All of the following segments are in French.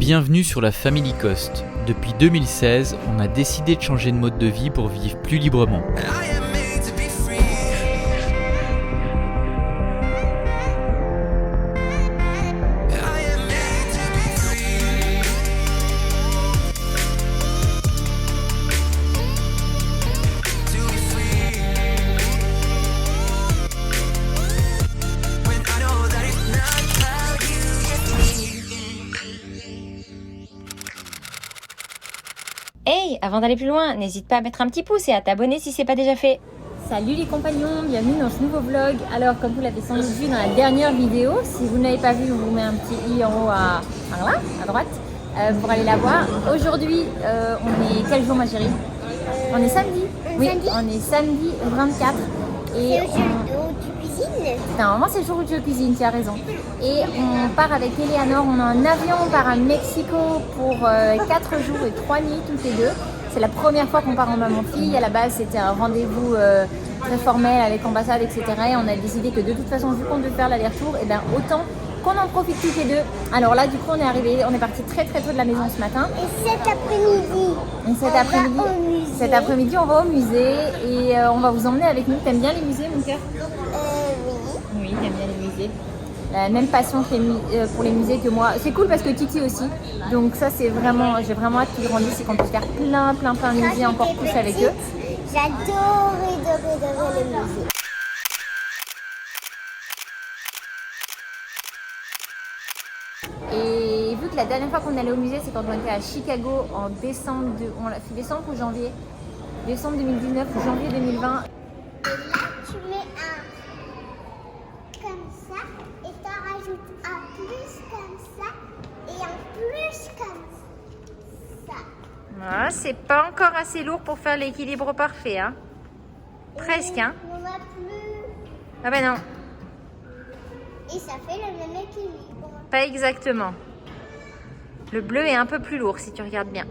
Bienvenue sur la Family Coast. Depuis 2016, on a décidé de changer de mode de vie pour vivre plus librement. Hey, avant d'aller plus loin, n'hésite pas à mettre un petit pouce et à t'abonner si c'est pas déjà fait. Salut les compagnons, bienvenue dans ce nouveau vlog. Alors comme vous l'avez sans doute vu dans la dernière vidéo, si vous ne l'avez pas vu, je vous mets un petit i en haut à droite pour aller la voir. Aujourd'hui, on est quel jour ma chérie? On est samedi. Oui, on est samedi 24. Et c'est le jour où tu cuisines. Normalement c'est le jour où tu cuisines, tu as raison. Et on part avec Eleanor, on a un avion, on part à Mexico pour 4 jours et 3 nuits toutes les deux. C'est la première fois qu'on part en maman-fille. À la base c'était un rendez-vous très formel avec ambassade, etc. Et on a décidé que de toute façon, vu qu'on devait faire l'aller-retour, et ben autant qu'on en profite toutes les deux. Alors là du coup on est parti très tôt de la maison ce matin. Et cet après-midi, cet après-midi on va au musée et on va vous emmener avec nous. T'aimes bien les musées mon cœur? oui. Oui, t'aimes bien les musées. La même passion pour les musées que moi. C'est cool parce que Titi aussi. Donc ça c'est vraiment, j'ai vraiment hâte qu'ils grandissent et qu'on puisse faire plein de musées encore plus avec eux. J'adorais les musées. Et vu que la dernière fois qu'on allait au musée, c'est quand on était à Chicago en décembre, on l'a fait décembre ou janvier? Décembre 2019 ou janvier 2020. Et là, tu mets un comme ça et tu rajoutes un plus comme ça et un plus comme ça. Ah, c'est pas encore assez lourd pour faire l'équilibre parfait, hein? Presque, hein? On a plus. Ah ben non, Et ça fait le même équilibre. pas exactement. Le bleu est un peu plus lourd si tu regardes bien.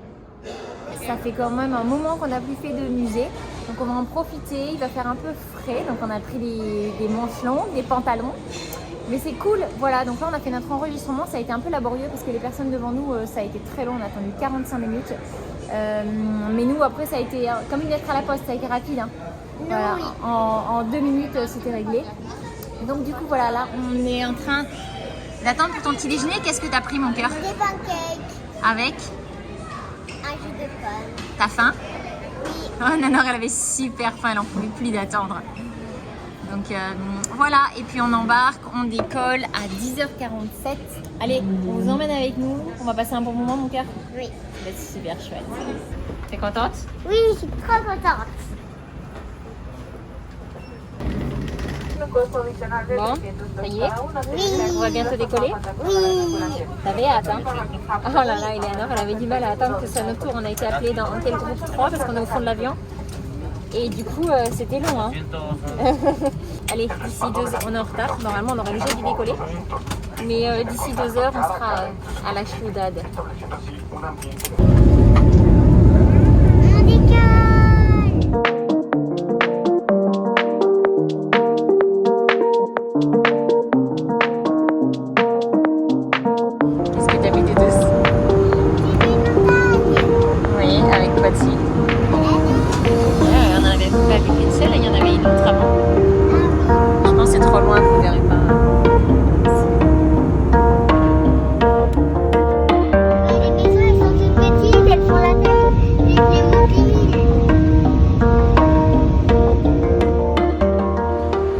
Ça fait quand même un moment qu'on n'a plus fait de musée. Donc on va en profiter, il va faire un peu frais. Donc on a pris des manches longues, des pantalons. Mais c'est cool, voilà. Donc là on a fait notre enregistrement, ça a été un peu laborieux parce que les personnes devant nous, ça a été très long, on a attendu 45 minutes. Mais nous après ça a été, comme une lettre à la poste, ça a été rapide. Hein. Voilà, Oui. en 2 minutes c'était réglé. Donc du coup voilà, là on est en train d'attendre pour ton petit déjeuner. Qu'est-ce que t'as pris mon cœur? Des pancakes, Avec? un jus de pomme. T'as faim? Oui. Oh Nanor, elle avait super faim, elle en pouvait plus d'attendre. Donc voilà, et puis on embarque, on décolle à 10h47. Allez, on vous emmène avec nous, on va passer un bon moment mon cœur. Oui. Ça va être super chouette. T'es contente? Oui, je suis trop contente. Bon, ça y est, on va bientôt décoller. Oui. T'avais hâte, hein? Oh là là, Eleanor, elle avait du mal à attendre que ce soit notre tour. On a été appelés dans quel groupe? 3 parce qu'on est au fond de l'avion. Et du coup, c'était long, hein? Allez, d'ici 2 heures, on est en retard. Normalement, on aurait déjà dû décoller. Mais d'ici 2 heures, on sera à la Ciudad. On décolle. Qu'est-ce que t'as vu des deux? J'ai vu une montagne. Oui, avec quoi dessus? On en avait pas vu qu'une seule, il y en avait une autre avant. Je pense que c'est trop loin, vous verrez pas. Les maisons, elles sont toutes petites, elles font la taille des mobiles.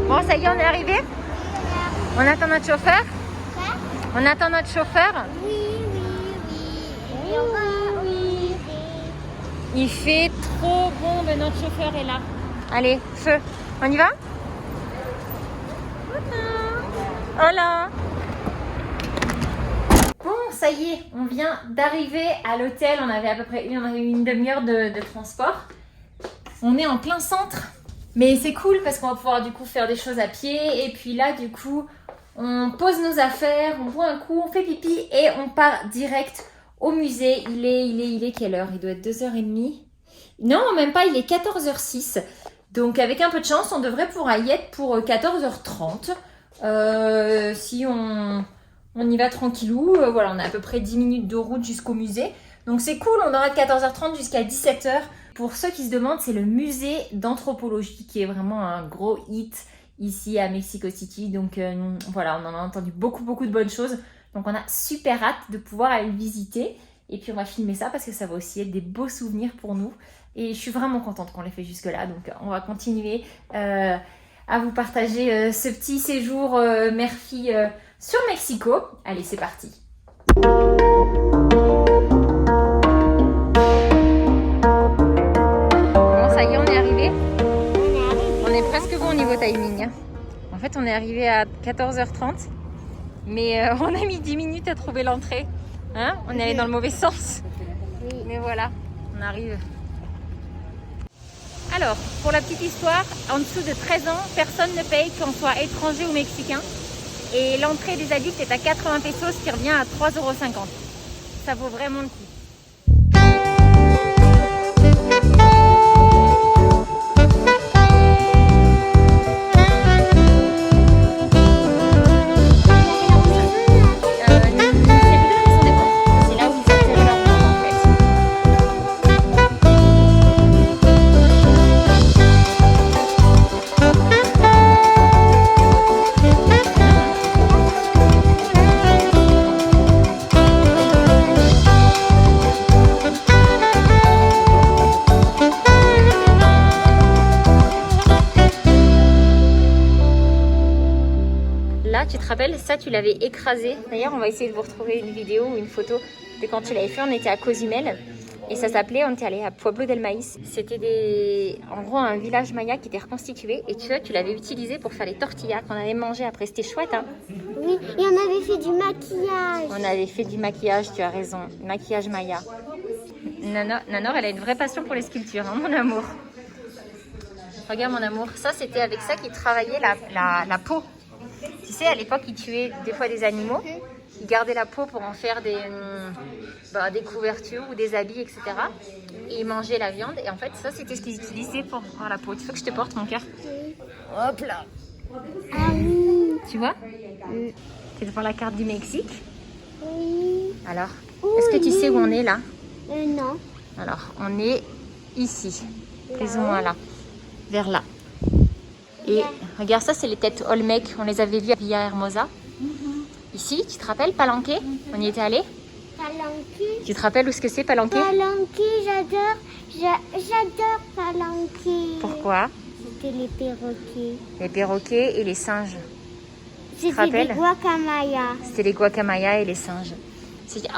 Bon, ça y est, on est arrivé. On attend notre chauffeur. On attend notre chauffeur. Oui. Et on va, oui. Il fait trop bon, mais notre chauffeur est là. Allez, feu. On y va? Hola. Bon, ça y est, on vient d'arriver à l'hôtel. On avait à peu près une demi-heure de transport. On est en plein centre. Mais c'est cool parce qu'on va pouvoir du coup faire des choses à pied. Et puis là, du coup, on pose nos affaires, on boit un coup, on fait pipi et on part direct au musée. Il est quelle heure? Il doit être 2h30. Non, même pas, il est 14h06. Donc avec un peu de chance, on devrait pouvoir y être pour 14h30. Si on On y va tranquillou. Voilà, on a à peu près 10 minutes de route jusqu'au musée. Donc c'est cool, on aura de 14h30 jusqu'à 17h. Pour ceux qui se demandent, c'est le musée d'anthropologie qui est vraiment un gros hit ici à Mexico City. Donc voilà, on en a entendu beaucoup de bonnes choses. Donc on a super hâte de pouvoir aller le visiter. Et puis on va filmer ça parce que ça va aussi être des beaux souvenirs pour nous. Et je suis vraiment contente qu'on l'ait fait jusque-là. Donc on va continuer à vous partager ce petit séjour mère-fille sur Mexico. Allez, c'est parti. Bon, ça y est, on est arrivé. On est presque bon au niveau timing. En fait, on est arrivé à 14h30. Mais on a mis 10 minutes à trouver l'entrée. Hein, on est allé dans le mauvais sens. Mais voilà, on arrive. Alors, pour la petite histoire, en dessous de 13 ans, personne ne paye, qu'on soit étranger ou mexicain. Et l'entrée des adultes est à 80 pesos, ce qui revient à 3,50 €. Ça vaut vraiment le coup. Tu te rappelles, ça tu l'avais écrasé. D'ailleurs, on va essayer de vous retrouver une vidéo ou une photo de quand tu l'avais fait. On était à Cozumel et ça s'appelait, on était allé à Pueblo del Maíz. C'était en gros un village maya qui était reconstitué et tu vois, tu l'avais utilisé pour faire les tortillas qu'on avait mangé après. C'était chouette, hein? Oui, et on avait fait du maquillage. On avait fait du maquillage, tu as raison, maquillage maya. Nanor, elle a une vraie passion pour les sculptures, hein, mon amour. Regarde mon amour, ça c'était avec ça qu'ils travaillaient la peau. Tu sais, à l'époque, ils tuaient des fois des animaux, ils gardaient la peau pour en faire des couvertures ou des habits, etc. Et ils mangeaient la viande. Et en fait, ça, c'était ce qu'ils utilisaient pour faire la peau. Tu veux que je te porte, mon cœur? Hop là. Ah oui. Tu vois? Oui. C'est devant la carte du Mexique. Oui. Alors, est-ce que tu sais où on est là? Non. Alors, on est ici, plus ou moins là, vers là. Et regarde, ça, c'est les têtes Olmec. On les avait vues à Villahermosa. Ici, tu te rappelles, Palenque? On y était allé? Palenque. Tu te rappelles où ce que c'est, Palenque? Palenque, j'adore Palenque. Pourquoi? C'était les perroquets. Les perroquets et les singes. C'était les guacamayas. C'était les guacamayas et les singes.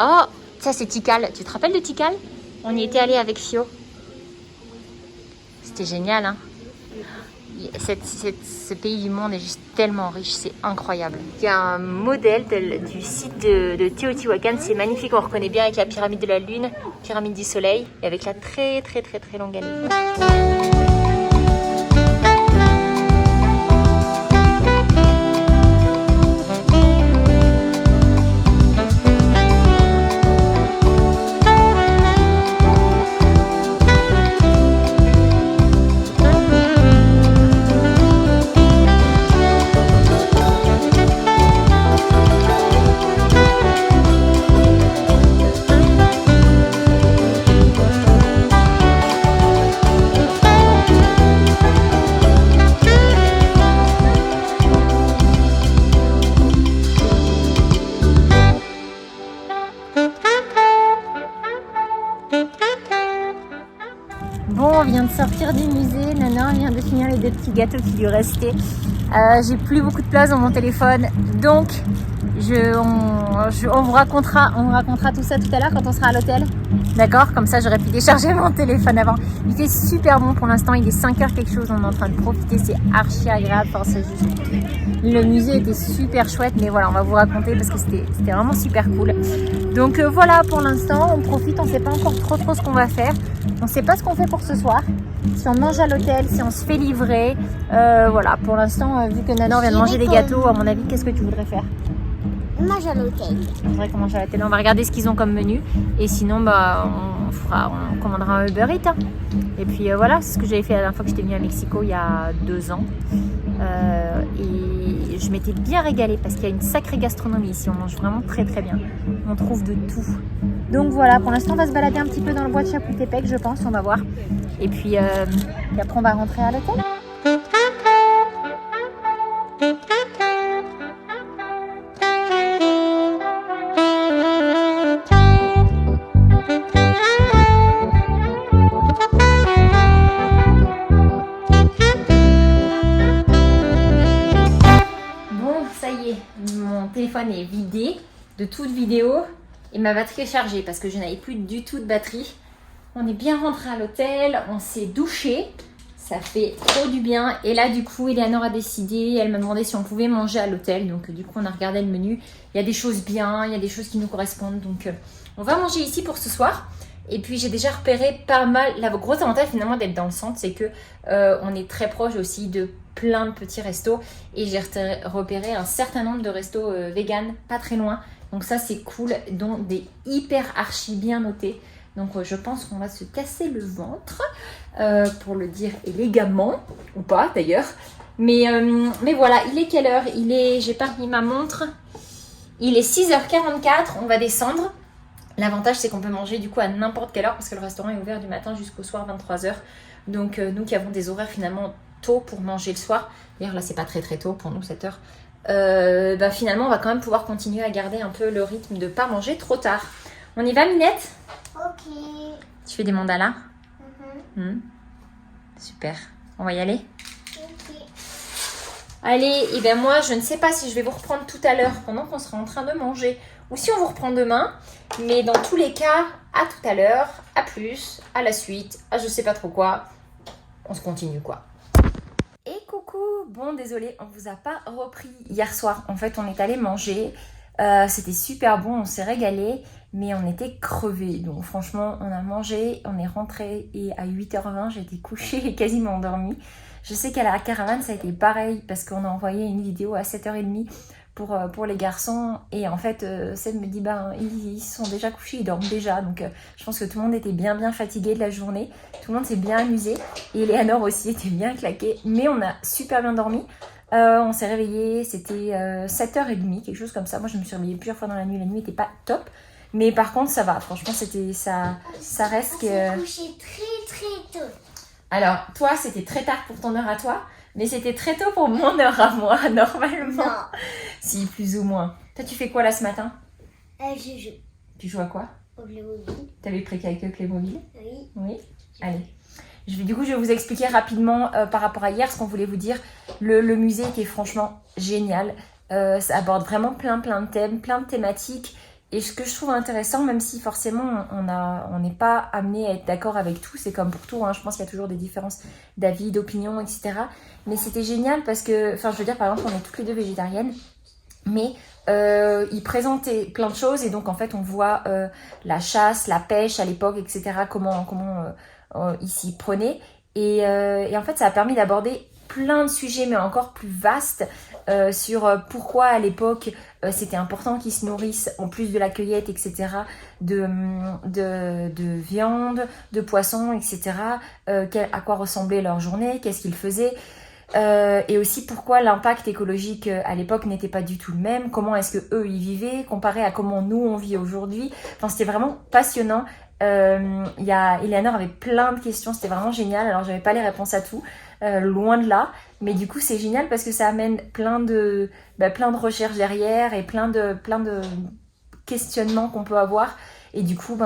Oh, ça c'est Tikal. Tu te rappelles de Tikal? On y était allé avec Fio. C'était génial, hein? Ce pays du monde est juste tellement riche, c'est incroyable. Il y a un modèle du site de Teotihuacan, c'est magnifique, on reconnaît bien avec la pyramide de la lune, pyramide du soleil, et avec la très longue allée. Bon, on vient de sortir du musée, Nana vient de finir les 2 petits gâteaux qui lui restaient. J'ai plus beaucoup de place dans mon téléphone, donc on vous racontera tout ça tout à l'heure quand on sera à l'hôtel. D'accord? Comme ça, j'aurais pu décharger mon téléphone avant. Il fait super bon pour l'instant, il est 5h quelque chose, on est en train de profiter, c'est archi agréable. Enfin, c'est juste... Le musée était super chouette, mais voilà, on va vous raconter parce que c'était vraiment super cool. Donc voilà, pour l'instant, on profite, on ne sait pas encore trop ce qu'on va faire. On ne sait pas ce qu'on fait pour ce soir. Si on mange à l'hôtel, si on se fait livrer. Voilà, pour l'instant, vu que Nana vient de manger des gâteaux, à mon avis, qu'est-ce que tu voudrais faire? On mange à l'hôtel. On voudrait qu'on mange à l'hôtel. On va regarder ce qu'ils ont comme menu. Et sinon, on commandera un Uber Eats. Hein. Et puis voilà, c'est ce que j'avais fait la dernière fois que j'étais venue à Mexico il y a 2 ans. Et je m'étais bien régalée parce qu'il y a une sacrée gastronomie ici. On mange vraiment très très bien. On trouve de tout. Donc voilà, pour l'instant on va se balader un petit peu dans le bois de Chapultepec, je pense, on va voir. Et puis après on va rentrer à l'hôtel. Mon téléphone est vidé de toute vidéo et ma batterie est chargée parce que je n'avais plus du tout de batterie. On est bien rentré à l'hôtel, on s'est douché, ça fait trop du bien. Et là du coup Eleanor a décidé, elle m'a demandé si on pouvait manger à l'hôtel. Donc du coup on a regardé le menu, il y a des choses bien, il y a des choses qui nous correspondent. Donc on va manger ici pour ce soir. Et puis j'ai déjà repéré pas mal, la grosse avantage finalement d'être dans le centre, c'est que on est très proche aussi de plein de petits restos. Et j'ai repéré un certain nombre de restos vegan, pas très loin. Donc ça c'est cool, dont des hyper archi bien notés. Donc je pense qu'on va se casser le ventre, pour le dire élégamment, ou pas d'ailleurs. Mais voilà, il est quelle heure? J'ai pas remis ma montre. Il est 6h44, on va descendre. L'avantage, c'est qu'on peut manger du coup à n'importe quelle heure parce que le restaurant est ouvert du matin jusqu'au soir 23h. Donc nous qui avons des horaires finalement tôt pour manger le soir. D'ailleurs là, c'est pas très très tôt pour nous, 7h. Finalement, on va quand même pouvoir continuer à garder un peu le rythme de pas manger trop tard. On y va, Minette? Ok. Tu fais des mandalas? Super. On va y aller? Ok. Allez, et bien moi, je ne sais pas si je vais vous reprendre tout à l'heure pendant qu'on sera en train de manger ou si on vous reprend demain. Mais dans tous les cas, à tout à l'heure, à plus, à la suite, à je sais pas trop quoi. On se continue quoi. Et coucou, bon désolé, on vous a pas repris hier soir. En fait, on est allé manger. C'était super bon, on s'est régalé, mais on était crevés. Donc franchement, on a mangé, on est rentré et à 8h20, j'étais couchée et quasiment endormie. Je sais qu'à la caravane, ça a été pareil parce qu'on a envoyé une vidéo à 7h30 pour les garçons. Et en fait, Seb me dit, ils sont déjà couchés, ils dorment déjà. Donc je pense que tout le monde était bien fatigué de la journée. Tout le monde s'est bien amusé. Et Eleanor aussi était bien claquée. Mais on a super bien dormi. On s'est réveillé, c'était 7h30, quelque chose comme ça. Moi, je me suis réveillée plusieurs fois dans la nuit n'était pas top. Mais par contre, ça va. Franchement, ça reste que... On s'est couché très tôt. Alors, toi, c'était très tard pour ton heure à toi, mais c'était très tôt pour mon heure à moi, normalement. Non. Si, plus ou moins. Toi, tu fais quoi là ce matin? Je joue Tu joues à quoi? au Playmobil. T'avais pris quelques Playmobil? Oui. Oui. Allez. Du coup, je vais vous expliquer rapidement par rapport à hier ce qu'on voulait vous dire. Le musée était franchement génial. Ça aborde vraiment plein de thèmes, plein de thématiques. Et ce que je trouve intéressant, même si forcément on n'est pas amené à être d'accord avec tout, c'est comme pour tout, hein, je pense qu'il y a toujours des différences d'avis, d'opinion, etc. Mais c'était génial parce que, je veux dire, par exemple, on est toutes les deux végétariennes, mais il présentait plein de choses et donc en fait on voit la chasse, la pêche à l'époque, etc. Comment ils s'y prenaient. Et en fait ça a permis d'aborder plein de sujets mais encore plus vastes sur pourquoi à l'époque c'était important qu'ils se nourrissent en plus de la cueillette, etc. de viande, de poisson, etc. À quoi ressemblait leur journée, qu'est-ce qu'ils faisaient. Et aussi pourquoi l'impact écologique à l'époque n'était pas du tout le même, comment est-ce que eux y vivaient comparé à comment nous on vit aujourd'hui. Enfin c'était vraiment passionnant. Eleanor avait plein de questions, c'était vraiment génial. Alors j'avais pas les réponses à tout, loin de là, mais du coup c'est génial parce que ça amène plein de recherches derrière et plein de questionnements qu'on peut avoir. Et du coup,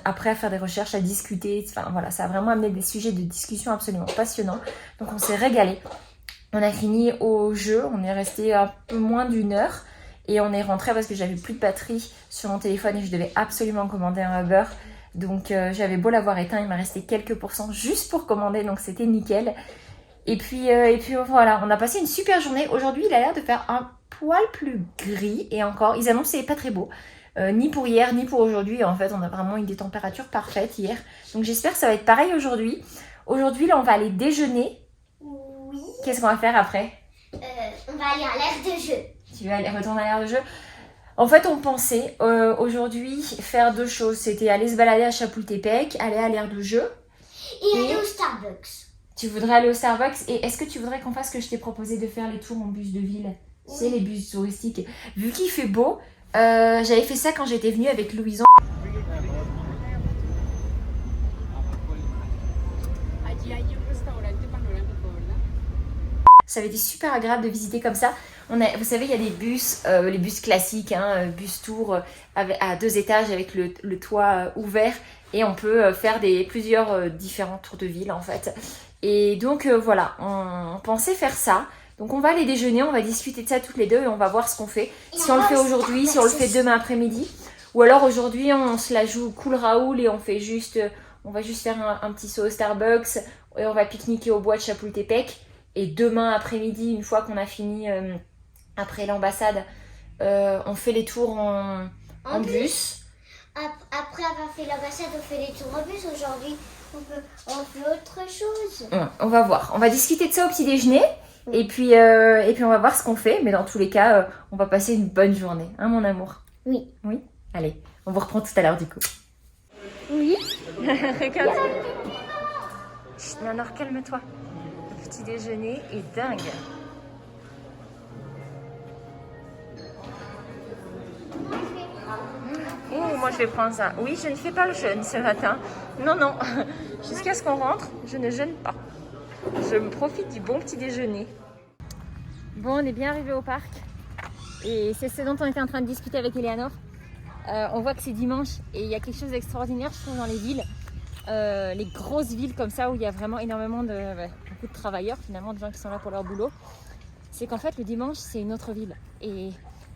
après à faire des recherches, à discuter, voilà, ça a vraiment amené des sujets de discussion absolument passionnants. Donc on s'est régalé. On a fini au jeu, on est resté un peu moins d'une heure et on est rentré parce que j'avais plus de batterie sur mon téléphone et je devais absolument commander un Uber. Donc j'avais beau l'avoir éteint, il m'a resté quelques pourcents juste pour commander, donc c'était nickel. Et puis voilà, on a passé une super journée. Aujourd'hui, il a l'air de faire un poil plus gris et encore, ils annonçaient pas très beau. Ni pour hier, ni pour aujourd'hui. En fait, on a vraiment eu des températures parfaites hier. Donc j'espère que ça va être pareil aujourd'hui. Aujourd'hui, là, on va aller déjeuner. Oui. Qu'est-ce qu'on va faire après? On va aller à l'aire de jeu. Tu vas aller retourner à l'aire de jeu? En fait, on pensait aujourd'hui faire deux choses. C'était aller se balader à Chapultepec, aller à l'aire de jeu. Et aller au Starbucks. Tu voudrais aller au Starbucks? Et est-ce que tu voudrais qu'on fasse ce que je t'ai proposé de faire les tours en bus de ville? C'est les bus touristiques. Vu qu'il fait beau, j'avais fait ça quand j'étais venue avec Louison. Ça avait été super agréable de visiter comme ça. Vous savez, il y a des bus, les bus classiques, hein, bus tour à 2 étages avec le toit ouvert. Et on peut faire plusieurs différents tours de ville en fait. Et donc voilà, on pensait faire ça. Donc on va aller déjeuner, on va discuter de ça toutes les deux et on va voir ce qu'on fait. Si on le fait aujourd'hui, si on le fait demain après-midi. Ou alors aujourd'hui on se la joue cool Raoul et on va juste faire un petit saut au Starbucks et on va pique-niquer au bois de Chapultepec. Et demain après-midi, une fois qu'on a fini après l'ambassade, on fait les tours en bus. Après avoir fait l'ambassade, on fait les tours en bus. Aujourd'hui, on fait autre chose. On va voir. On va discuter de ça au petit déjeuner. Et puis on va voir ce qu'on fait. Mais dans tous les cas, on va passer une bonne journée. Hein, mon amour? Oui. Oui. Allez, on vous reprend tout à l'heure du coup. Oui. Regarde. Alors, calme-toi. Le petit déjeuner est dingue. Oh, moi je vais prendre ça. Oui, je ne fais pas le jeûne ce matin. Non. Jusqu'à ce qu'on rentre, je ne jeûne pas. Je me profite du bon petit déjeuner. Bon, on est bien arrivé au parc. Et c'est ce dont on était en train de discuter avec Eleanor. On voit que c'est dimanche et il y a quelque chose d'extraordinaire, je trouve, dans les villes. Les grosses villes comme ça où il y a vraiment énormément beaucoup de travailleurs, finalement, de gens qui sont là pour leur boulot. C'est qu'en fait, le dimanche, c'est une autre ville. Et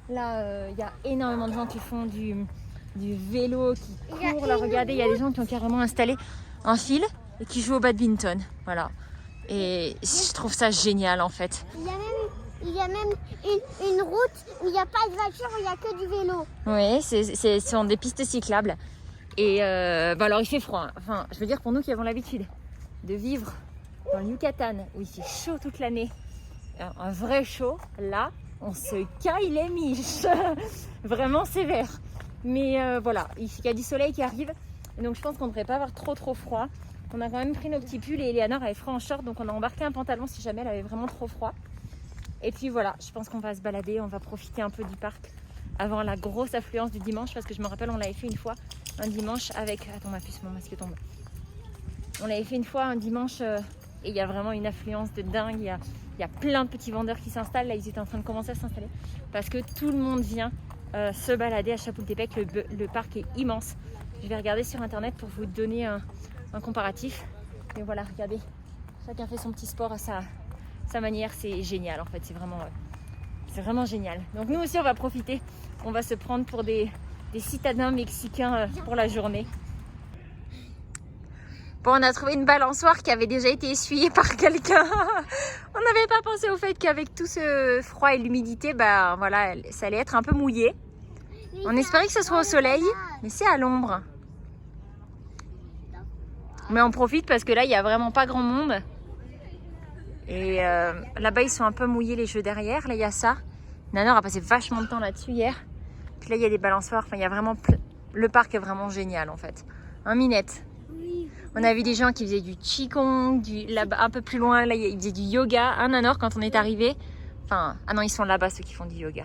là, il y a énormément de gens qui font du vélo, qui courent. Là, regardez, il y a des gens qui ont carrément installé un fil et qui jouent au badminton. Voilà. Et je trouve ça génial, en fait. Il y a même une route où il n'y a pas de voiture, où il n'y a que du vélo. Oui, ce sont des pistes cyclables. Et alors il fait froid. Hein. Enfin, je veux dire pour nous qui avons l'habitude de vivre dans le Yucatan où il fait chaud toute l'année, un vrai chaud, là, on se caille les miches. Vraiment sévère. Mais voilà, il y a du soleil qui arrive. Donc je pense qu'on ne devrait pas avoir trop froid. On a quand même pris nos petits pulls et Eleanor avait froid en short. Donc on a embarqué un pantalon si jamais elle avait vraiment trop froid. Et puis voilà, je pense qu'on va se balader, on va profiter un peu du parc avant la grosse affluence du dimanche. Parce que je me rappelle, on l'avait fait une fois un dimanche avec... Attends, ma puce, mon masque tombe. On l'avait fait une fois un dimanche et il y a vraiment une affluence de dingue. Il y a plein de petits vendeurs qui s'installent. Là, ils étaient en train de commencer à s'installer parce que tout le monde vient se balader à Chapultepec. Le parc est immense. Je vais regarder sur internet pour vous donner un comparatif. Et voilà, regardez, chacun fait son petit sport à sa manière. C'est génial en fait, c'est vraiment génial. Donc nous aussi, on va profiter. On va se prendre pour des citadins mexicains pour la journée. Bon, on a trouvé une balançoire qui avait déjà été essuyée par quelqu'un. On n'avait pas pensé au fait qu'avec tout ce froid et l'humidité, voilà, ça allait être un peu mouillé. On espérait que ce soit au soleil, mais c'est à l'ombre. Mais on profite parce que là, il n'y a vraiment pas grand monde. Et là-bas, ils sont un peu mouillés les jeux derrière. Là, il y a ça. Nanor a passé vachement de temps là-dessus hier. Puis là, il y a des balançoires. Enfin, il y a vraiment... Le parc est vraiment génial, en fait. Hein, Minette? Oui. On a vu des gens qui faisaient du qigong, là-bas, un peu plus loin, là, ils faisaient du yoga. Hein, Nanor, quand on est arrivé... Enfin, ah non, ils sont là-bas, ceux qui font du yoga.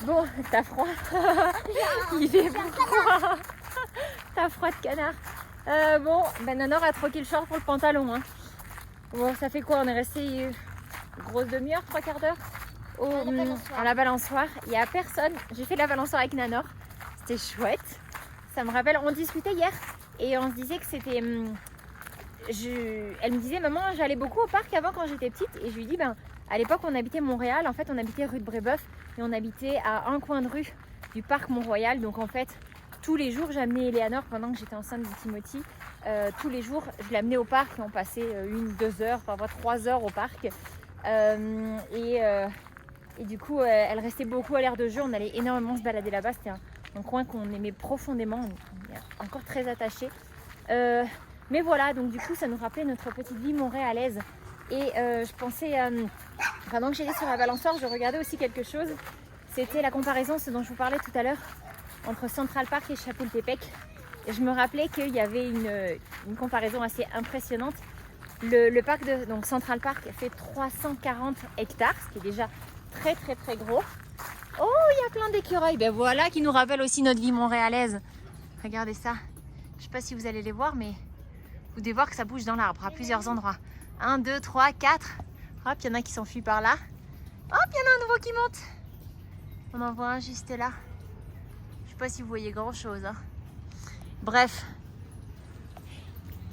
Bon, t'as froid. Il fait froid. T'as froid de canard. Bon, Nanor a troqué le short pour le pantalon. Hein. Bon, ça fait quoi? On est resté grosse demi-heure, 3/4 d'heure à la balançoire. Il n'y a personne. J'ai fait la balançoire avec Nanor. C'était chouette. Ça me rappelle, on discutait hier et on se disait que c'était... Elle me disait, maman, j'allais beaucoup au parc avant quand j'étais petite. Et je lui dis, à l'époque, on habitait Montréal. En fait, on habitait rue de Brébeuf et on habitait à un coin de rue du parc Mont-Royal. Donc, en fait, tous les jours, j'amenais Eleanor pendant que j'étais enceinte de Timothy. Tous les jours, je l'amenais au parc et on passait 1-2 heures, parfois 3 heures au parc. Et du coup, elle restait beaucoup à l'aire de jeu. On allait énormément se balader là-bas. C'était un coin qu'on aimait profondément. On est encore très attachés. Mais voilà, donc du coup, ça nous rappelait notre petite vie montréalaise. Et je pensais, pendant que j'étais sur la balançoire, je regardais aussi quelque chose. C'était la comparaison, ce dont je vous parlais tout à l'heure, entre Central Park et Chapultepec. Et je me rappelais qu'il y avait une comparaison assez impressionnante. Le parc de donc Central Park fait 340 hectares, ce qui est déjà très très très gros. Oh, il y a plein d'écureuils. Ben voilà, qui nous rappelle aussi notre vie montréalaise. Regardez ça. Je sais pas si vous allez les voir, mais vous devez voir que ça bouge dans l'arbre à plusieurs endroits. 1, 2, 3, 4. Hop, il y en a qui s'enfuient par là. Hop, il y en a un nouveau qui monte. On en voit un juste là. Je sais pas si vous voyez grand chose. Hein. Bref.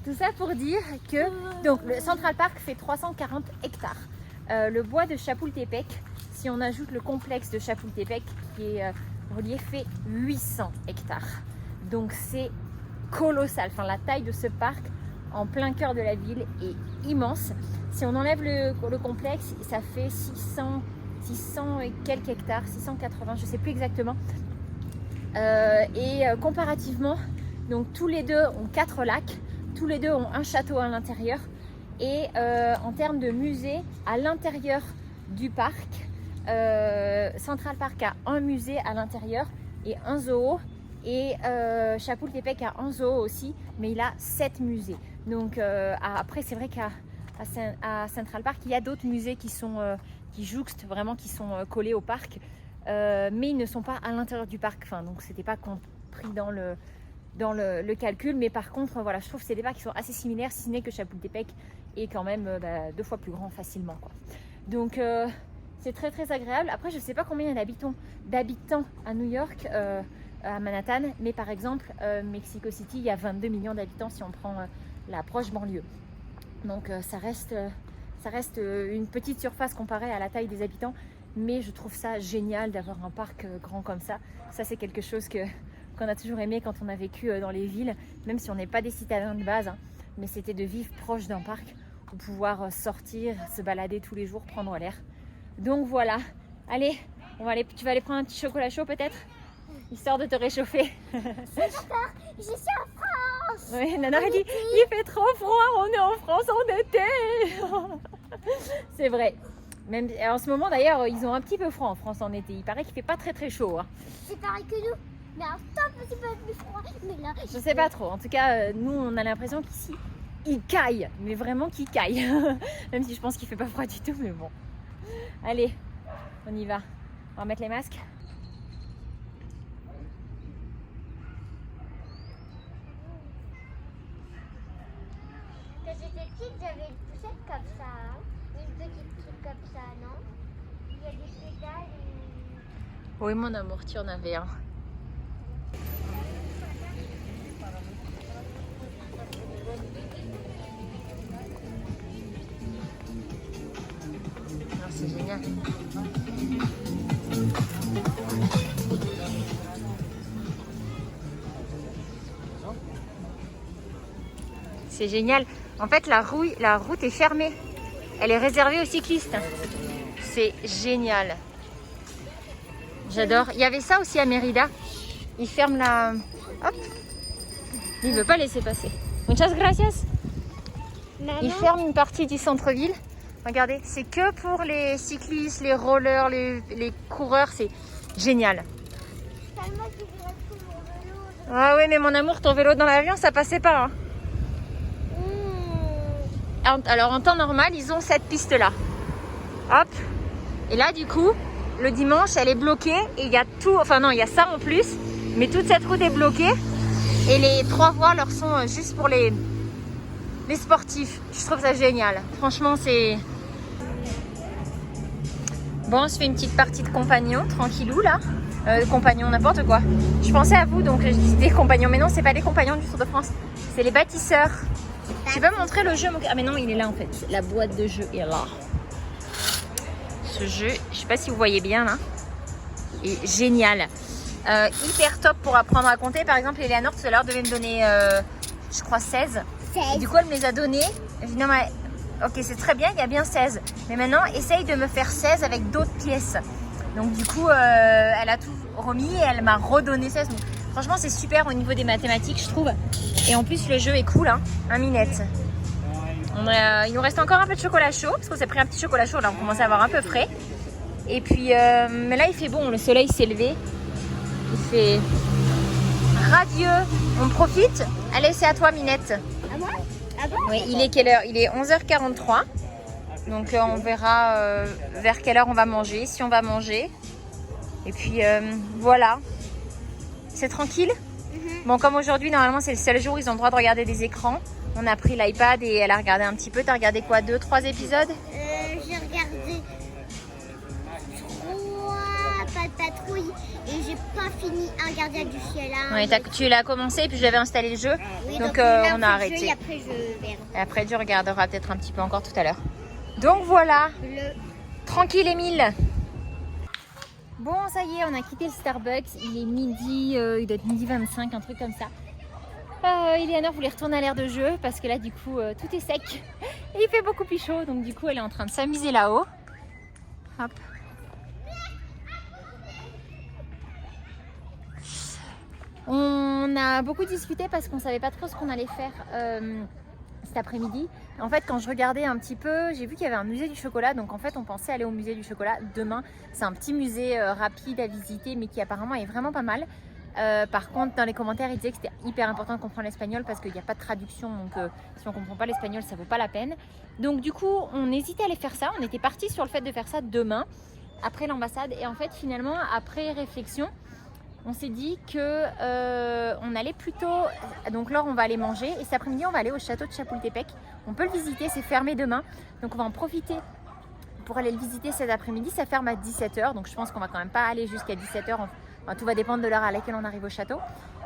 Tout ça pour dire que donc, le Central Park fait 340 hectares. Le bois de Chapultepec, si on ajoute le complexe de Chapultepec qui est relié, fait 800 hectares. Donc c'est colossal. Enfin, la taille de ce parc en plein cœur de la ville est immense. Si on enlève le complexe, ça fait 600 et quelques hectares, 680, je ne sais plus exactement. Comparativement, donc tous les deux ont 4 lacs. Tous les deux ont un château à l'intérieur et en termes de musée, à l'intérieur du parc, Central Park a un musée à l'intérieur et un zoo et Chapultepec a un zoo aussi, mais il a 7 musées. Donc après c'est vrai qu'à Central Park il y a d'autres musées qui jouxtent vraiment, qui sont collés au parc, mais ils ne sont pas à l'intérieur du parc, enfin, donc c'était pas compris dans le calcul, mais par contre voilà, je trouve que c'est des parcs qui sont assez similaires, si ce n'est que Chapultepec est quand même 2 fois plus grand facilement, quoi. Donc c'est très très agréable. Après je sais pas combien il y a d'habitants à New York, à Manhattan, mais par exemple Mexico City il y a 22 millions d'habitants si on prend la proche banlieue, donc ça reste une petite surface comparée à la taille des habitants, mais je trouve ça génial d'avoir un parc grand comme ça. Ça c'est quelque chose qu'on a toujours aimé quand on a vécu dans les villes, même si on n'est pas des citadins de base, hein, mais c'était de vivre proche d'un parc pour pouvoir sortir, se balader tous les jours, prendre l'air. Donc voilà, allez, tu vas aller prendre un petit chocolat chaud peut-être, histoire de te réchauffer. D'accord, je suis en France. Oui, Nana a dit, il fait trop froid, on est en France en été. C'est vrai. Même en ce moment d'ailleurs, ils ont un petit peu froid en France en été. Il paraît qu'il fait pas très très chaud. Hein. C'est pareil que nous. Mais un petit peu plus froid. Mais là, je sais pas trop. En tout cas, nous, on a l'impression qu'ici, il caille. Mais vraiment qu'il caille. Même si je pense qu'il fait pas froid du tout, mais bon. Allez, on y va. On va mettre les masques. Quand j'étais petite, j'avais une poussette comme ça. Hein. Une petite truc comme ça, non? Il y a des pédales et... Oui, mon amour, tu en avais un. C'est génial. C'est génial. En fait, la route est fermée. Elle est réservée aux cyclistes. C'est génial. J'adore. Il y avait ça aussi à Mérida. Ils ferment la... Hop. Il ne veut pas laisser passer. Muchas gracias. Ils ferment une partie du centre-ville. Regardez, c'est que pour les cyclistes, les rollers, les coureurs. C'est génial. Ah oui, mais mon amour, ton vélo dans l'avion, ça passait pas. Hein. Alors en temps normal, ils ont cette piste-là. Hop. Et là, du coup, le dimanche, elle est bloquée. Et il y a tout, enfin non, il y a ça en plus. Mais toute cette route est bloquée. Et les 3 voies leur sont juste pour les sportifs. Je trouve ça génial. Franchement, c'est... Bon, on se fait une petite partie de compagnon, tranquillou là. Compagnons, n'importe quoi. Je pensais à vous, donc je dis des compagnons. Mais non, c'est pas les compagnons du Tour de France. C'est les bâtisseurs. Tu peux montrer le jeu? Ah mais non, il est là en fait. La boîte de jeu est là. Ce jeu, je sais pas si vous voyez bien là, est génial. Hyper top pour apprendre à compter. Par exemple, Eleanor tout à l'heure devait me donner, je crois 16. Et du coup, elle me les a donnés. Je dis non mais, ok, c'est très bien, il y a bien 16. Mais maintenant, essaye de me faire 16 avec d'autres pièces. Donc du coup, elle a tout remis et elle m'a redonné 16. Donc, franchement, c'est super au niveau des mathématiques, je trouve. Et en plus, le jeu est cool, hein, un minette. Il nous reste encore un peu de chocolat chaud, parce qu'on s'est pris un petit chocolat chaud, là on commence à avoir un peu frais. Et puis, mais là il fait bon, le soleil s'est levé. Il fait radieux, on profite. Allez, c'est à toi Minette. À moi? Ah bon? Oui, il est quelle heure? Il est 11h43. Donc on verra vers quelle heure on va manger, si on va manger. Et puis voilà. C'est tranquille? Bon, comme aujourd'hui, normalement, c'est le seul jour où ils ont le droit de regarder des écrans. On a pris l'iPad et elle a regardé un petit peu. T'as regardé quoi? 2-3 épisodes? J'ai regardé 3 pas de patrouille et j'ai pas fini un gardien du ciel. Hein. Oui, tu l'as commencé et puis j'avais installé le jeu. Oui, donc là, on a arrêté. Et après, je verrai. Et après, tu regarderas peut-être un petit peu encore tout à l'heure. Donc voilà. Tranquille, Émile. Bon, ça y est, on a quitté le Starbucks. Il est midi, il doit être midi 25, un truc comme ça. Eleanor voulait retourner à l'aire de jeu parce que là, du coup, tout est sec. Et il fait beaucoup plus chaud. Donc, du coup, elle est en train de s'amuser là-haut. Hop. On a beaucoup discuté parce qu'on ne savait pas trop ce qu'on allait faire cet après-midi. En fait, quand je regardais un petit peu, j'ai vu qu'il y avait un musée du chocolat. Donc en fait, on pensait aller au musée du chocolat demain. C'est un petit musée rapide à visiter, mais qui apparemment est vraiment pas mal. Par contre, dans les commentaires, ils disaient que c'était hyper important de comprendre l'espagnol parce qu'il n'y a pas de traduction. Donc si on ne comprend pas l'espagnol, ça ne vaut pas la peine. Donc du coup, on hésitait à aller faire ça. On était parti sur le fait de faire ça demain, après l'ambassade. Et en fait, finalement, après réflexion, on s'est dit que on allait plutôt... Donc là, on va aller manger. Et cet après-midi, on va aller au château de Chapultepec. On peut le visiter, c'est fermé demain. Donc on va en profiter pour aller le visiter cet après-midi. Ça ferme à 17h. Donc je pense qu'on va quand même pas aller jusqu'à 17h. Enfin, tout va dépendre de l'heure à laquelle on arrive au château.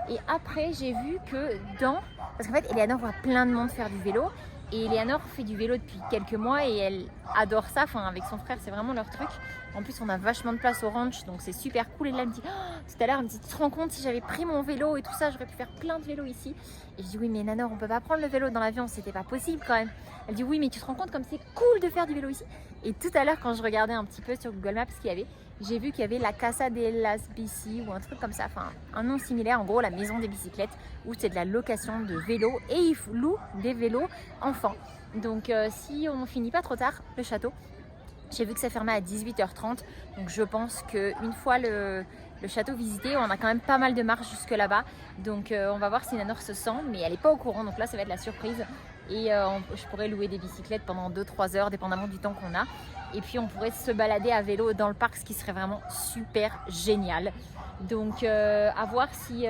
Et après, j'ai vu que parce qu'en fait, Eleanor voit plein de monde faire du vélo. Et Eleanor fait du vélo depuis quelques mois et elle adore ça. Enfin, avec son frère, c'est vraiment leur truc. En plus, on a vachement de place au ranch, donc c'est super cool. Et là, elle me dit, tout à l'heure, elle me dit, tu te rends compte, si j'avais pris mon vélo et tout ça, j'aurais pu faire plein de vélos ici. Et je dis, oui, mais Nanor, on peut pas prendre le vélo dans l'avion, c'était pas possible quand même. Elle dit, oui, mais tu te rends compte comme c'est cool de faire du vélo ici. Et tout à l'heure, quand je regardais un petit peu sur Google Maps ce qu'il y avait, j'ai vu qu'il y avait la Casa de las Bici ou un truc comme ça, enfin un nom similaire, en gros la maison des bicyclettes, où c'est de la location de vélos et ils louent des vélos enfants. Donc si on finit pas trop tard, le château, j'ai vu que ça fermait à 18h30, donc je pense qu'une fois le château visité, on a quand même pas mal de marche jusque là-bas. Donc on va voir si Nanor se sent, mais elle n'est pas au courant, donc là ça va être la surprise. Et je pourrais louer des bicyclettes pendant 2-3 heures, dépendamment du temps qu'on a. Et puis on pourrait se balader à vélo dans le parc, ce qui serait vraiment super génial. Donc à voir si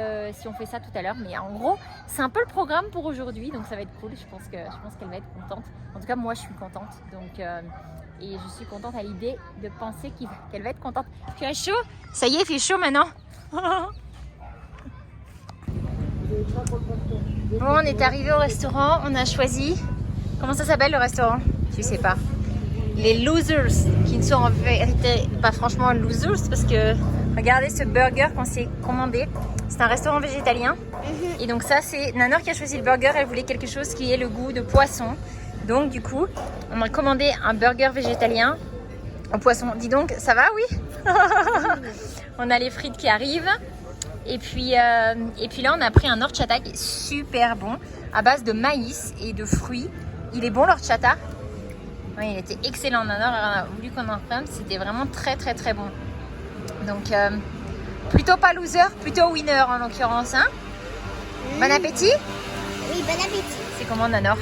on fait ça tout à l'heure. Mais en gros, c'est un peu le programme pour aujourd'hui, donc ça va être cool. Je pense qu'elle va être contente. En tout cas, moi je suis contente. Donc, et je suis contente à l'idée de penser qu'elle va être contente. Tu as chaud? Ça y est, il fait chaud maintenant. Bon, on est arrivé au restaurant, on a choisi. Comment ça s'appelle le restaurant? Je sais pas. Les Losers, qui ne sont en vérité pas franchement losers, parce que regardez ce burger qu'on s'est commandé. C'est un restaurant végétalien. Et donc ça, c'est Nanor qui a choisi le burger. Elle voulait quelque chose qui ait le goût de poisson. Donc du coup, on a commandé un burger végétalien au poisson. Dis donc, ça va, oui? On a les frites qui arrivent. Et puis là, on a pris un horchata qui est super bon, à base de maïs et de fruits. Il est bon, l'horchata? Oui, il était excellent. Nanor a voulu qu'on en prenne. C'était vraiment très, très, très bon. Donc, plutôt pas loser, plutôt winner en l'occurrence. Hein? Bon appétit? Oui, bon appétit. C'est comment, Nanor?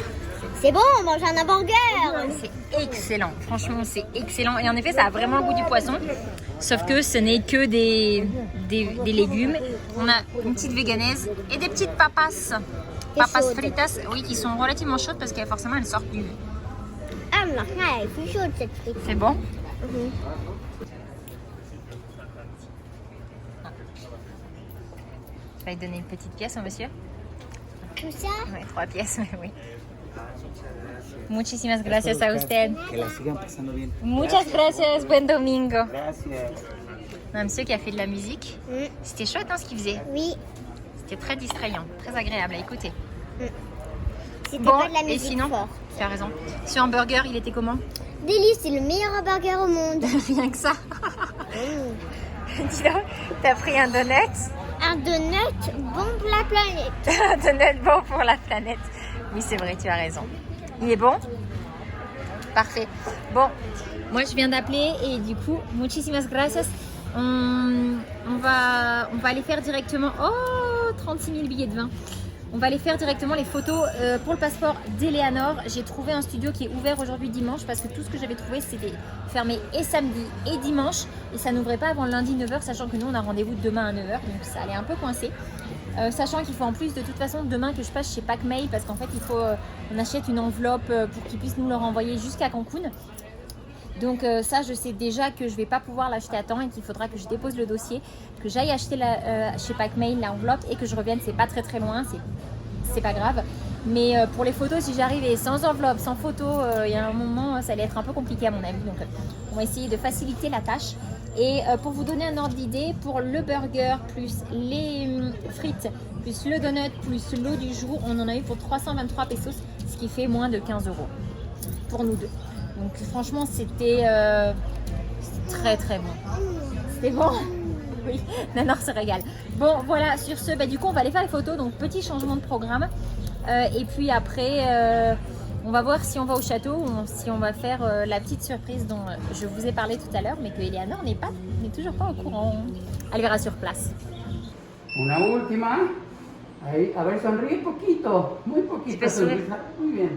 C'est bon, on mange un hamburger. C'est excellent. Franchement, c'est excellent. Et en effet, ça a vraiment le goût du poisson. Sauf que ce n'est que des légumes. On a une petite véganaise et des petites papas. Papas fritas, oui, qui sont relativement chaudes parce qu'elles forcément elles sortent du... Ah, mais elle est plus chaude cette frite. C'est bon? Je vais lui donner une petite pièce au monsieur. Tout ça? Oui, 3 pièces, mais oui. Muchísimas gracias a usted. Que la sigan pasando bien. Muchas gracias, buen domingo. Gracias. Un monsieur qui a fait de la musique. C'était chouette hein, ce qu'il faisait. Oui. C'était très distrayant, très agréable à écouter. C'était Bon, pas de la et musique sinon, forte. tu as raison. Ce hamburger, il était comment? Délice, c'est le meilleur hamburger au monde. Rien que ça. Dis donc, t'as pris un donut? Un donut bon pour la planète. Un donut bon pour la planète. Oui, c'est vrai, tu as raison. Il est bon? Parfait. Bon, moi je viens d'appeler et du coup, muchísimas gracias. On va aller faire directement... Oh, 36 000 billets de vin. On va aller faire directement les photos pour le passeport d'Eleanor. J'ai trouvé un studio qui est ouvert aujourd'hui dimanche parce que tout ce que j'avais trouvé c'était fermé et samedi et dimanche et ça n'ouvrait pas avant lundi 9h, sachant que nous on a rendez-vous demain à 9h, donc ça allait un peu coincé. Sachant qu'il faut en plus de toute façon demain que je passe chez Packmail parce qu'en fait il faut on achète une enveloppe pour qu'ils puissent nous le renvoyer jusqu'à Cancun. Donc ça je sais déjà que je vais pas pouvoir l'acheter à temps et qu'il faudra que je dépose le dossier, que j'aille acheter chez Packmail l'enveloppe et que je revienne. C'est pas très loin, c'est pas grave. Mais pour les photos, si j'arrivais sans enveloppe, sans photo, il y a un moment ça allait être un peu compliqué à mon avis. Donc on va essayer de faciliter la tâche. Et pour vous donner un ordre d'idée, pour le burger plus les frites plus le donut plus l'eau du jour, on en a eu pour 323 pesos, ce qui fait moins de 15 € pour nous deux. Donc franchement c'était très bon. C'était bon. Oui, Nanor se régale. Bon voilà, sur ce, du coup on va aller faire les photos, donc petit changement de programme. Et puis après, on va voir si on va au château ou si on va faire la petite surprise dont je vous ai parlé tout à l'heure, mais que Eleanor n'est toujours pas au courant. Elle verra sur place. Una última. Ahí, a ver, sonríe poquito, muy poquito. Sonrisa. Muy bien.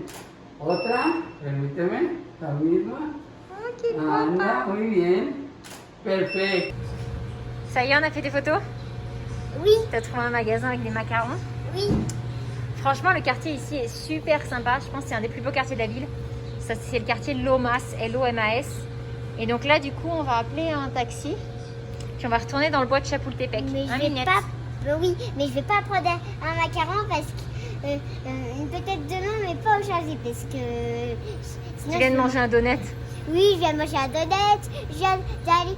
Otra, permíteme, la misma. Oh, qué Anda, muy bien. Perfecto. Ça y est, on a fait des photos? Oui, Tu as trouvé un magasin avec des macarons? oui. Franchement, le quartier ici est super sympa. Je pense que c'est un des plus beaux quartiers de la ville. Ça, c'est le quartier Lomas, L-O-M-A-S. Et donc là, du coup, on va appeler un taxi. Puis on va retourner dans le bois de Chapultepec. Mais Hein, je vais Mignette pas. Oui, mais je vais pas prendre un macaron parce que peut-être demain, mais pas aujourd'hui parce que. Tu viens de manger un donut. Oui, je viens de manger un donut. Je viens d'aller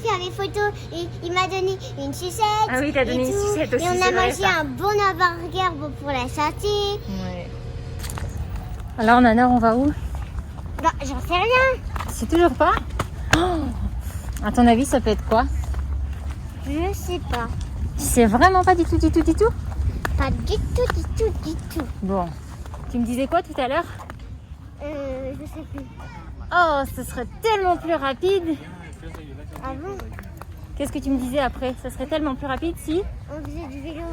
faire mes photos. Et il m'a donné une sucette. Ah oui, t'as donné et une tout. sucette aussi, Et on c'est a vrai, mangé ça. un bon hamburger pour la santé. Ouais. Alors, Nanor, on va où? Bah, j'en sais rien. C'est toujours pas? Oh, à ton avis, ça peut être quoi? Je sais pas. Tu sais vraiment pas du tout? Pas du tout. Bon. Tu me disais quoi tout à l'heure? Je sais plus. Oh, ce serait tellement plus rapide. Ah bon? Qu'est-ce que tu me disais après? Ça serait tellement plus rapide si... On faisait du vélo.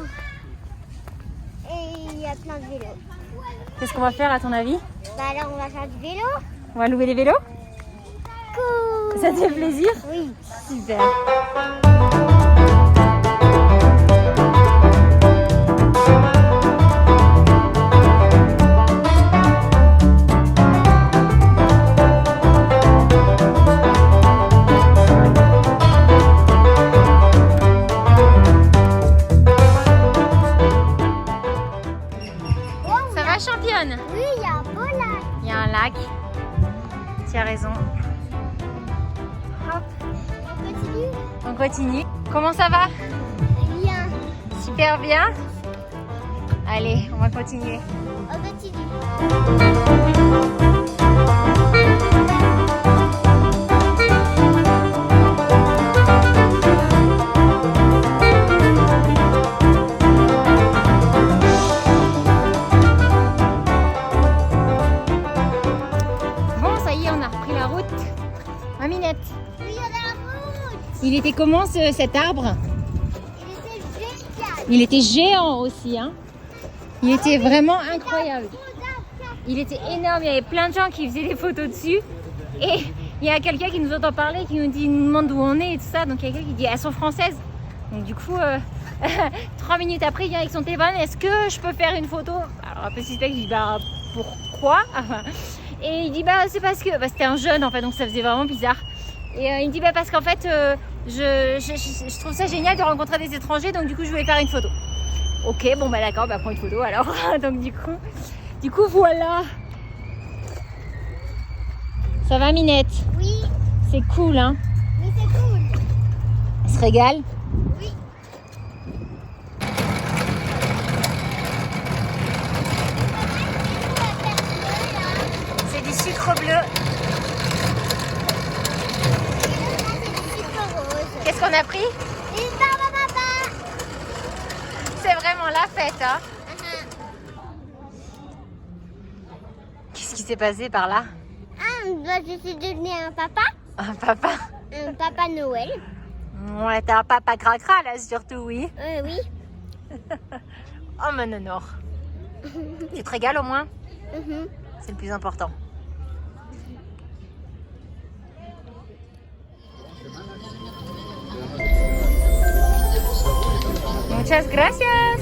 Et il y a plein de vélos. Qu'est-ce qu'on va faire à ton avis? Bah alors on va faire du vélo. On va louer des vélos? Cool. Ça te fait plaisir? Oui. Super. Ça va, championne? Oui, il y a un beau lac. Il y a un lac. Tu as raison. Hop, On continue. on continue. Comment ça va? Bien. Super bien. Allez, on va continuer. On continue. Bon, ça y est, on a repris la route. Ah, Minette, Oui, il y a la route. il était comment cet arbre? Il était génial. Il était géant aussi, hein. Il était vraiment incroyable. Il était énorme, il y avait plein de gens qui faisaient des photos dessus. Et il y a quelqu'un qui nous entend parler, qui nous demande où on est et tout ça. Donc il y a quelqu'un qui dit elles sont françaises. Donc du coup, 3 minutes après, il vient avec son téléphone. Est-ce que je peux faire une photo? Alors un peu suspect, je dis bah pourquoi? Et il dit bah c'est parce que c'était un jeune en fait, donc ça faisait vraiment bizarre. Et il me dit bah parce qu'en fait je trouve ça génial de rencontrer des étrangers, donc du coup je voulais faire une photo. Ok, bon bah d'accord, bah prends une photo alors. Donc du coup voilà. Ça va Minette? Oui, C'est cool hein? oui, c'est cool. Elle se régale? Oui. C'est du sucre bleu. Qu'est-ce qu'on a pris? Une barbe à papa. C'est vraiment la fête hein? Qu'est-ce qui s'est passé par là? Ah, bah, je suis devenue un papa. Un papa? Un papa Noël. Ouais, t'es un papa cracra là surtout, oui. Oui. Oh ma Nonor. Tu te régales au moins? Mhm. C'est le plus important. Muchas gracias.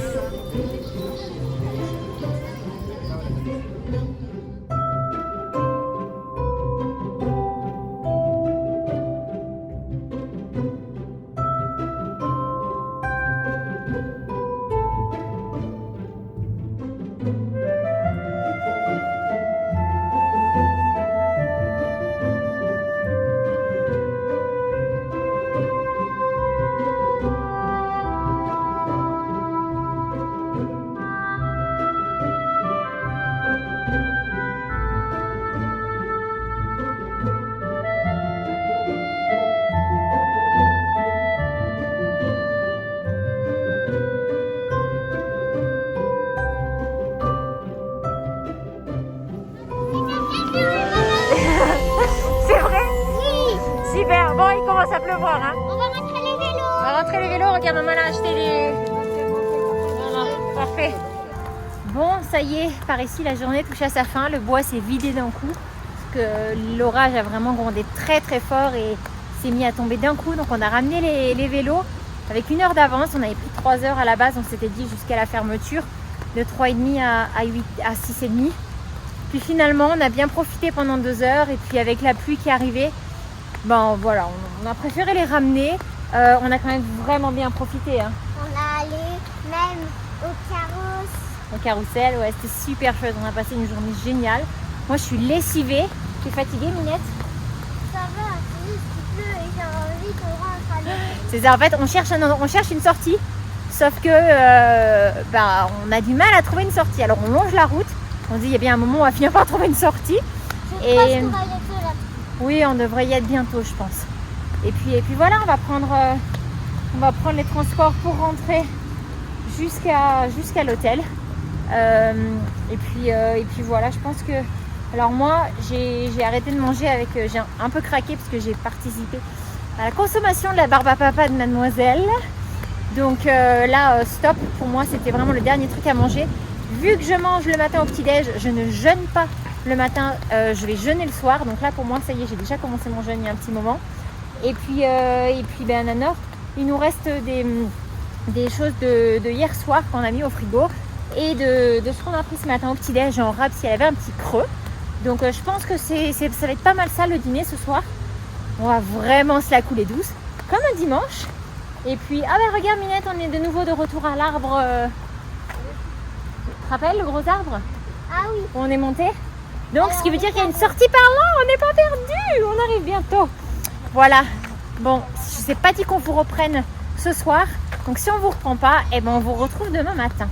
C'est vrai? Oui. Super. Bon, il commence à pleuvoir. Hein. On va rentrer les vélos. On va rentrer les vélos. Regarde, maman a acheté les... Voilà, parfait. Bon, ça y est, par ici, la journée touche à sa fin. Le bois s'est vidé d'un coup. Parce que l'orage a vraiment grondé très très fort et s'est mis à tomber d'un coup. Donc on a ramené les vélos avec 1 heure d'avance. On avait pris 3 heures à la base. On s'était dit jusqu'à la fermeture. De 3h30 à 6h30. Puis finalement, on a bien profité pendant 2 heures. Et puis avec la pluie qui arrivait, bon voilà, on a préféré les ramener. On a quand même vraiment bien profité. Hein. On a allé même au carrosse. Au carrousel, ouais, c'était super chouette. On a passé une journée géniale. Moi, je suis lessivée. Tu es fatiguée, Minette? Ça va, c'est juste qu'il pleut et j'ai envie qu'on rentre à l'eau. C'est ça, en fait, on cherche une sortie. Sauf que on a du mal à trouver une sortie. Alors, on longe la route. On se dit, il y a bien un moment où on va finir par trouver une sortie. Je Et- pense qu'on va y être là. Oui, on devrait y être bientôt, je pense. Et puis voilà, on va prendre les transports pour rentrer jusqu'à l'hôtel. Et puis voilà, je pense que... Alors moi, j'ai arrêté de manger avec... j'ai un peu craqué parce que j'ai participé à la consommation de la barbe à papa de mademoiselle. Donc là, stop, pour moi, c'était vraiment le dernier truc à manger. Vu que je mange le matin au petit-déj, je ne jeûne pas le matin, je vais jeûner le soir. Donc là, pour moi, ça y est, j'ai déjà commencé mon jeûne il y a un petit moment. Et puis Nanor, il nous reste des choses de hier soir qu'on a mis au frigo et de ce qu'on a pris ce matin au petit-déj en rap s'il y avait un petit creux. Donc je pense que ça va être pas mal ça le dîner ce soir. On va vraiment se la couler douce, comme un dimanche. Et puis, ah ben regarde Minette, on est de nouveau de retour à l'arbre. Tu te rappelles le gros arbre Ah oui. où on est monté? Donc ce qui veut dire qu'il y a une sortie par là, on n'est pas perdu, on arrive bientôt. Voilà, bon, je sais pas dit qu'on vous reprenne ce soir. Donc si on vous reprend pas, eh ben on vous retrouve demain matin.